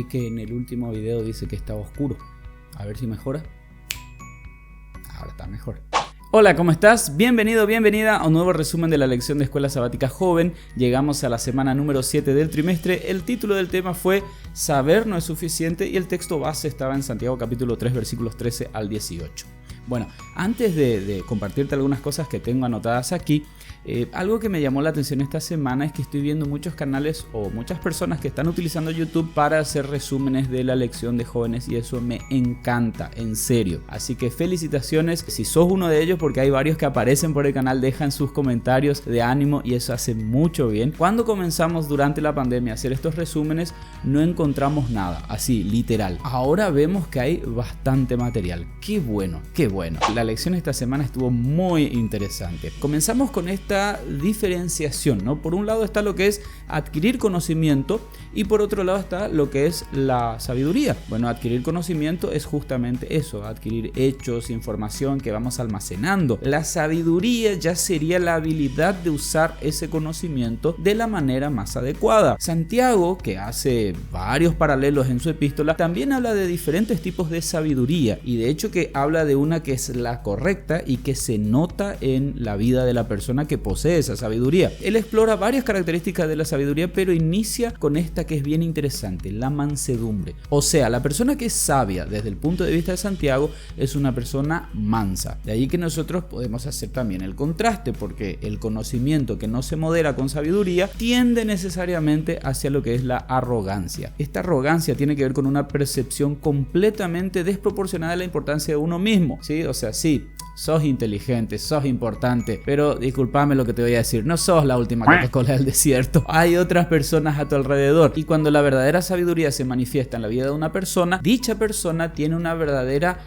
que en el último video dice que estaba oscuro. A ver si mejora. Ahora está mejor. Hola, ¿cómo estás? Bienvenido, bienvenida a un nuevo resumen de la lección de Escuela Sabática Joven. Llegamos a la semana número 7 del trimestre. El título del tema fue Saber no es suficiente y el texto base estaba en Santiago capítulo 3 versículos 13 al 18. Bueno, antes de compartirte algunas cosas que tengo anotadas aquí, algo que me llamó la atención esta semana es que estoy viendo muchos canales o muchas personas que están utilizando YouTube para hacer resúmenes de la lección de jóvenes y eso me encanta, en serio. Así que felicitaciones si sos uno de ellos, porque hay varios que aparecen por el canal, dejan sus comentarios de ánimo y eso hace mucho bien. Cuando comenzamos durante la pandemia a hacer estos resúmenes no encontramos nada, así literal. Ahora vemos que hay bastante material. Qué bueno, qué bueno. La lección esta semana estuvo muy interesante. Comenzamos con esta diferenciación, ¿no? Por un lado está lo que es adquirir conocimiento y por otro lado está lo que es la sabiduría. Bueno, adquirir conocimiento es justamente eso, adquirir hechos, información que vamos almacenando. La sabiduría ya sería la habilidad de usar ese conocimiento de la manera más adecuada. Santiago, que hace varios paralelos en su epístola, también habla de diferentes tipos de sabiduría y de hecho que habla de una que es la correcta y que se nota en la vida de la persona que posee esa sabiduría. Él explora varias características de la sabiduría, pero inicia con esta que es bien interesante, la mansedumbre. O sea, la persona que es sabia desde el punto de vista de Santiago es una persona mansa. De ahí que nosotros podemos hacer también el contraste, porque el conocimiento que no se modera con sabiduría tiende necesariamente hacia lo que es la arrogancia. Esta arrogancia tiene que ver con una percepción completamente desproporcionada de la importancia de uno mismo, ¿sí? O sea, sí, sos inteligente, sos importante, pero discúlpame lo que te voy a decir, no sos la última Coca-Cola del desierto. Hay otras personas a tu alrededor y cuando la verdadera sabiduría se manifiesta en la vida de una persona, dicha persona tiene una verdadera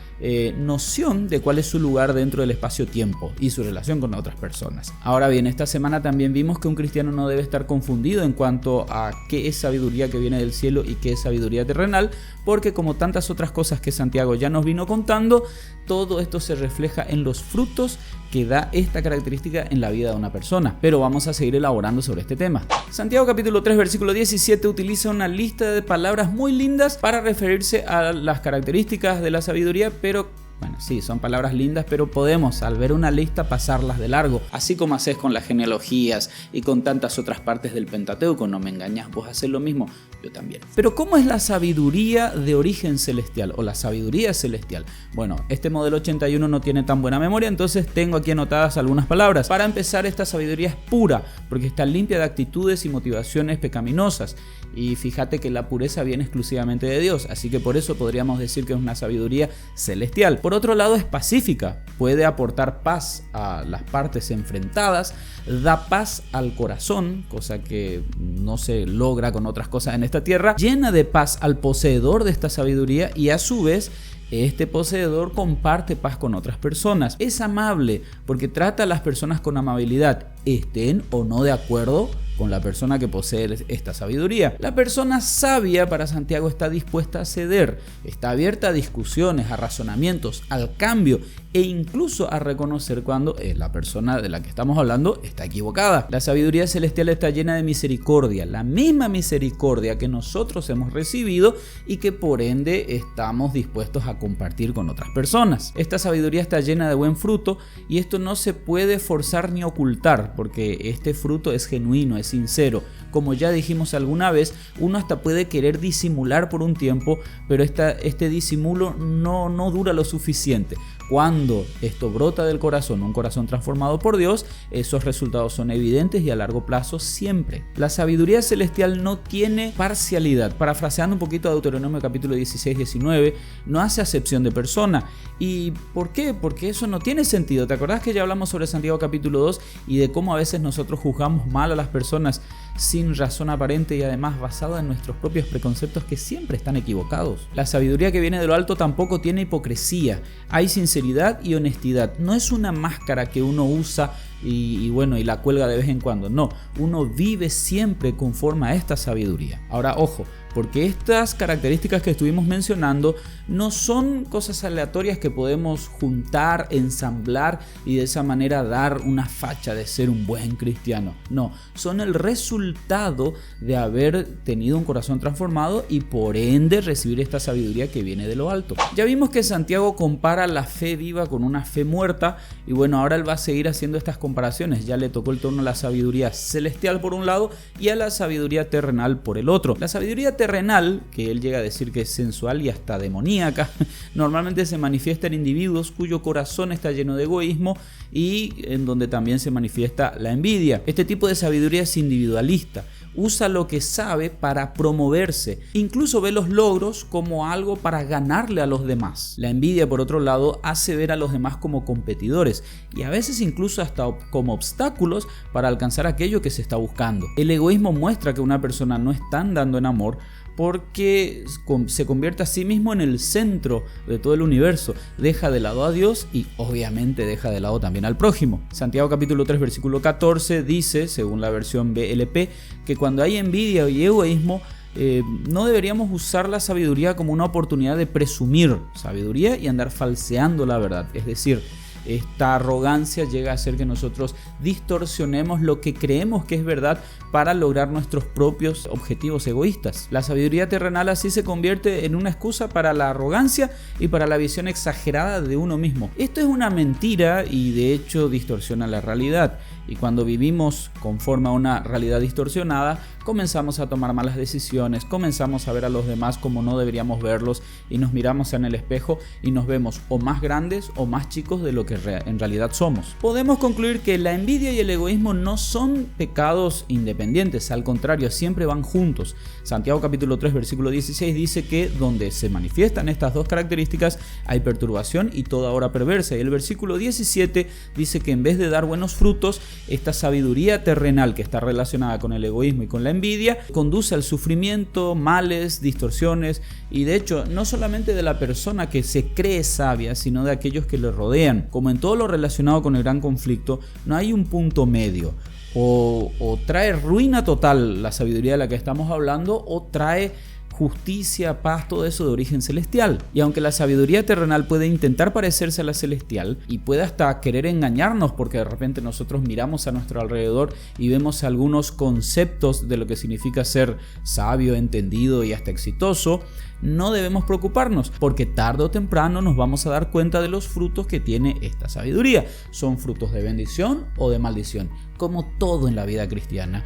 noción de cuál es su lugar dentro del espacio-tiempo y su relación con otras personas. Ahora bien, esta semana también vimos que un cristiano no debe estar confundido en cuanto a qué es sabiduría que viene del cielo y qué es sabiduría terrenal, porque como tantas otras cosas que Santiago ya nos vino contando, todo esto se refleja en los frutos que da esta característica en la vida de una persona. Pero vamos a seguir elaborando sobre este tema. Santiago capítulo 3 versículo 17 utiliza una lista de palabras muy lindas para referirse a las características de la sabiduría, pero bueno, sí, son palabras lindas, pero podemos al ver una lista pasarlas de largo, así como haces con las genealogías y con tantas otras partes del Pentateuco. No me engañas, vos haces lo mismo, yo también. Pero ¿cómo es la sabiduría de origen celestial o la sabiduría celestial? Bueno, este modelo 81 no tiene tan buena memoria, entonces tengo aquí anotadas algunas palabras. Para empezar, esta sabiduría es pura, porque está limpia de actitudes y motivaciones pecaminosas. Y fíjate que la pureza viene exclusivamente de Dios, así que por eso podríamos decir que es una sabiduría celestial. Por otro lado, es pacífica, puede aportar paz a las partes enfrentadas, da paz al corazón, cosa que no se logra con otras cosas en esta tierra, llena de paz al poseedor de esta sabiduría y a su vez este poseedor comparte paz con otras personas. Es amable porque trata a las personas con amabilidad, estén o no de acuerdo con la persona que posee esta sabiduría. La persona sabia para Santiago está dispuesta a ceder, está abierta a discusiones, a razonamientos, al cambio e incluso a reconocer cuando la persona de la que estamos hablando está equivocada. La sabiduría celestial está llena de misericordia, la misma misericordia que nosotros hemos recibido y que por ende estamos dispuestos a compartir con otras personas. Esta sabiduría está llena de buen fruto y esto no se puede forzar ni ocultar, porque este fruto es genuino, es sincero. Como ya dijimos alguna vez, uno hasta puede querer disimular por un tiempo, pero este disimulo no dura lo suficiente. Cuando esto brota del corazón, un corazón transformado por Dios, esos resultados son evidentes y a largo plazo siempre. La sabiduría celestial no tiene parcialidad. Parafraseando un poquito a Deuteronomio capítulo 16-19, no hace acepción de persona. ¿Y por qué? Porque eso no tiene sentido. ¿Te acordás que ya hablamos sobre Santiago capítulo 2 y de cómo a veces nosotros juzgamos mal a las personas sin razón aparente y además basada en nuestros propios preconceptos que siempre están equivocados? La sabiduría que viene de lo alto tampoco tiene hipocresía. Hay sinceridad y honestidad. No es una máscara que uno usa y la cuelga de vez en cuando. No, uno vive siempre conforme a esta sabiduría. Ahora, ojo, porque estas características que estuvimos mencionando no son cosas aleatorias que podemos juntar, ensamblar y de esa manera dar una facha de ser un buen cristiano. No, son el resultado de haber tenido un corazón transformado y por ende recibir esta sabiduría que viene de lo alto. Ya vimos que Santiago compara la fe viva con una fe muerta y ahora él va a seguir haciendo estas comparaciones. Ya le tocó el turno a la sabiduría celestial por un lado y a la sabiduría terrenal por el otro. La sabiduría terrenal, que él llega a decir que es sensual y hasta demoníaca, normalmente se manifiesta en individuos cuyo corazón está lleno de egoísmo y en donde también se manifiesta la envidia. Este tipo de sabiduría es individualista. Usa lo que sabe para promoverse, incluso ve los logros como algo para ganarle a los demás. La envidia, por otro lado, hace ver a los demás como competidores y a veces incluso hasta como obstáculos para alcanzar aquello que se está buscando. El egoísmo muestra que una persona no está andando en amor porque se convierte a sí mismo en el centro de todo el universo, deja de lado a Dios y obviamente deja de lado también al prójimo. Santiago capítulo 3 versículo 14 dice, según la versión BLP, que cuando hay envidia y egoísmo, no deberíamos usar la sabiduría como una oportunidad de presumir sabiduría y andar falseando la verdad. Es decir, esta arrogancia llega a hacer que nosotros distorsionemos lo que creemos que es verdad para lograr nuestros propios objetivos egoístas. La sabiduría terrenal así se convierte en una excusa para la arrogancia y para la visión exagerada de uno mismo. Esto es una mentira y de hecho distorsiona la realidad. Y cuando vivimos conforme a una realidad distorsionada, comenzamos a tomar malas decisiones, comenzamos a ver a los demás como no deberíamos verlos y nos miramos en el espejo y nos vemos o más grandes o más chicos de lo que en realidad somos. Podemos concluir que la envidia y el egoísmo no son pecados independientes, al contrario, siempre van juntos. Santiago capítulo 3 versículo 16 dice que donde se manifiestan estas dos características hay perturbación y toda obra perversa. Y el versículo 17 dice que en vez de dar buenos frutos, esta sabiduría terrenal que está relacionada con el egoísmo y con la envidia conduce al sufrimiento, males, distorsiones y de hecho no solamente de la persona que se cree sabia, sino de aquellos que le rodean. Como en todo lo relacionado con el gran conflicto, no hay un punto medio. O trae ruina total la sabiduría de la que estamos hablando o trae justicia, paz, todo eso de origen celestial. Y aunque la sabiduría terrenal puede intentar parecerse a la celestial y puede hasta querer engañarnos porque de repente nosotros miramos a nuestro alrededor y vemos algunos conceptos de lo que significa ser sabio, entendido y hasta exitoso, no debemos preocuparnos porque tarde o temprano nos vamos a dar cuenta de los frutos que tiene esta sabiduría. Son frutos de bendición o de maldición. Como todo en la vida cristiana,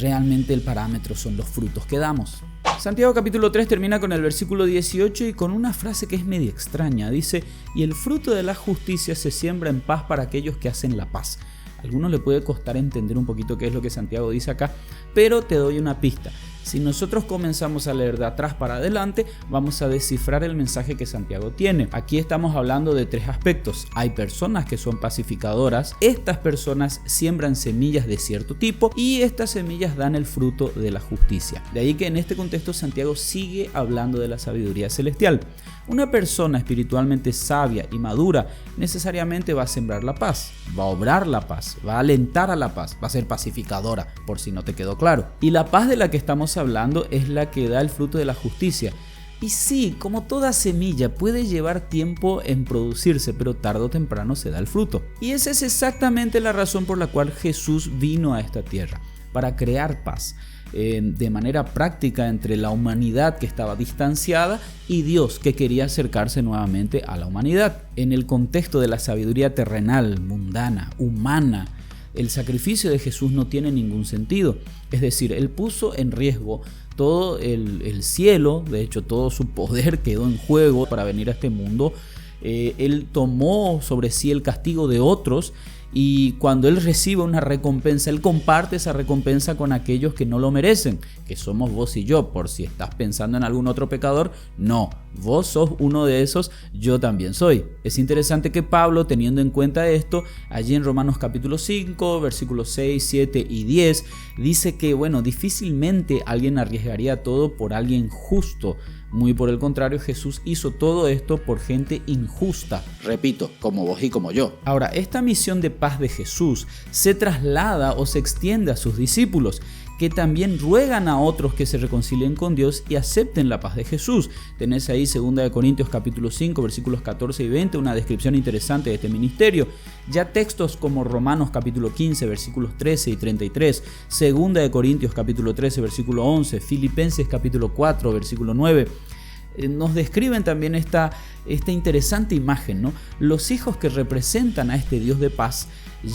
realmente el parámetro son los frutos que damos. Santiago capítulo 3 termina con el versículo 18 y con una frase que es medio extraña. Dice, y el fruto de la justicia se siembra en paz para aquellos que hacen la paz. A algunos le puede costar entender un poquito qué es lo que Santiago dice acá, pero te doy una pista. Si nosotros comenzamos a leer de atrás para adelante, vamos a descifrar el mensaje que Santiago tiene. Aquí estamos hablando de tres aspectos. Hay personas que son pacificadoras, estas personas siembran semillas de cierto tipo y estas semillas dan el fruto de la justicia. De ahí que en este contexto Santiago sigue hablando de la sabiduría celestial. Una persona espiritualmente sabia y madura necesariamente va a sembrar la paz, va a obrar la paz, va a alentar a la paz, va a ser pacificadora, por si no te quedó claro. Y la paz de la que estamos hablando es la que da el fruto de la justicia. Y sí, como toda semilla puede llevar tiempo en producirse, pero tarde o temprano se da el fruto. Y esa es exactamente la razón por la cual Jesús vino a esta tierra, para crear paz. De manera práctica entre la humanidad que estaba distanciada y Dios que quería acercarse nuevamente a la humanidad. En el contexto de la sabiduría terrenal, mundana, humana, el sacrificio de Jesús no tiene ningún sentido. Es decir, Él puso en riesgo todo el cielo, de hecho todo su poder quedó en juego para venir a este mundo. Él tomó sobre sí el castigo de otros. Y cuando Él recibe una recompensa, Él comparte esa recompensa con aquellos que no lo merecen, que somos vos y yo. Por si estás pensando en algún otro pecador, no, vos sos uno de esos, yo también soy. Es interesante que Pablo, teniendo en cuenta esto, allí en Romanos capítulo 5, versículos 6, 7 y 10, dice que, difícilmente alguien arriesgaría todo por alguien justo. Muy por el contrario, Jesús hizo todo esto por gente injusta. Repito, como vos y como yo. Ahora, esta misión de paz de Jesús se traslada o se extiende a sus discípulos, que también ruegan a otros que se reconcilien con Dios y acepten la paz de Jesús. Tenés ahí 2 Corintios capítulo 5, versículos 14 y 20, una descripción interesante de este ministerio. Ya textos como Romanos capítulo 15, versículos 13 y 33, 2 Corintios capítulo 13, versículo 11, Filipenses capítulo 4, versículo 9, nos describen también esta interesante imagen, ¿no? Los hijos que representan a este Dios de paz,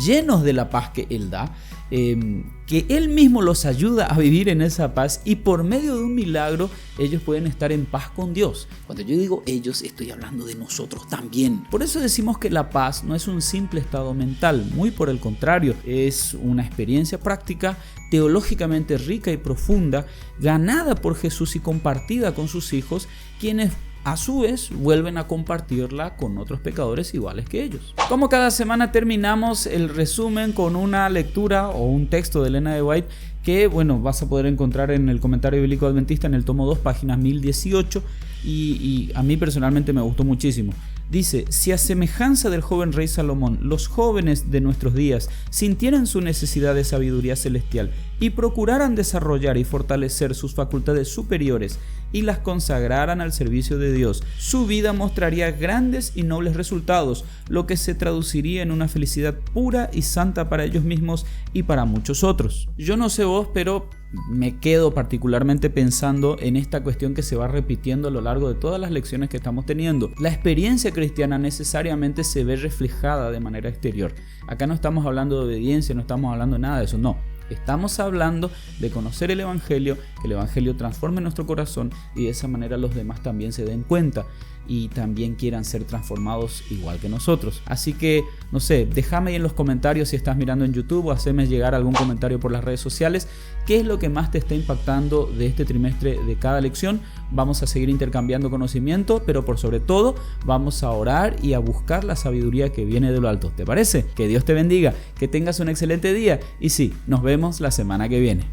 llenos de la paz que Él da, que Él mismo los ayuda a vivir en esa paz y por medio de un milagro ellos pueden estar en paz con Dios. Cuando yo digo ellos, estoy hablando de nosotros también. Por eso decimos que la paz no es un simple estado mental, muy por el contrario, es una experiencia práctica, teológicamente rica y profunda, ganada por Jesús y compartida con sus hijos, quienes a su vez vuelven a compartirla con otros pecadores iguales que ellos. Como cada semana terminamos el resumen con una lectura o un texto de Elena de White que vas a poder encontrar en el Comentario Bíblico Adventista en el tomo 2, páginas 1018, y a mí personalmente me gustó muchísimo. Dice: si a semejanza del joven rey Salomón, los jóvenes de nuestros días sintieran su necesidad de sabiduría celestial y procuraran desarrollar y fortalecer sus facultades superiores y las consagraran al servicio de Dios, su vida mostraría grandes y nobles resultados, lo que se traduciría en una felicidad pura y santa para ellos mismos y para muchos otros. Yo no sé vos, pero me quedo particularmente pensando en esta cuestión que se va repitiendo a lo largo de todas las lecciones que estamos teniendo. La experiencia cristiana necesariamente se ve reflejada de manera exterior. Acá no estamos hablando de obediencia, no estamos hablando de nada de eso, no. Estamos hablando de conocer el Evangelio, que el Evangelio transforme nuestro corazón y de esa manera los demás también se den cuenta y también quieran ser transformados igual que nosotros. Así que, no sé, déjame ahí en los comentarios si estás mirando en YouTube o haceme llegar algún comentario por las redes sociales. ¿Qué es lo que más te está impactando de este trimestre de cada lección? Vamos a seguir intercambiando conocimiento, pero por sobre todo vamos a orar y a buscar la sabiduría que viene de lo alto. ¿Te parece? Que Dios te bendiga, que tengas un excelente día y sí, nos vemos la semana que viene.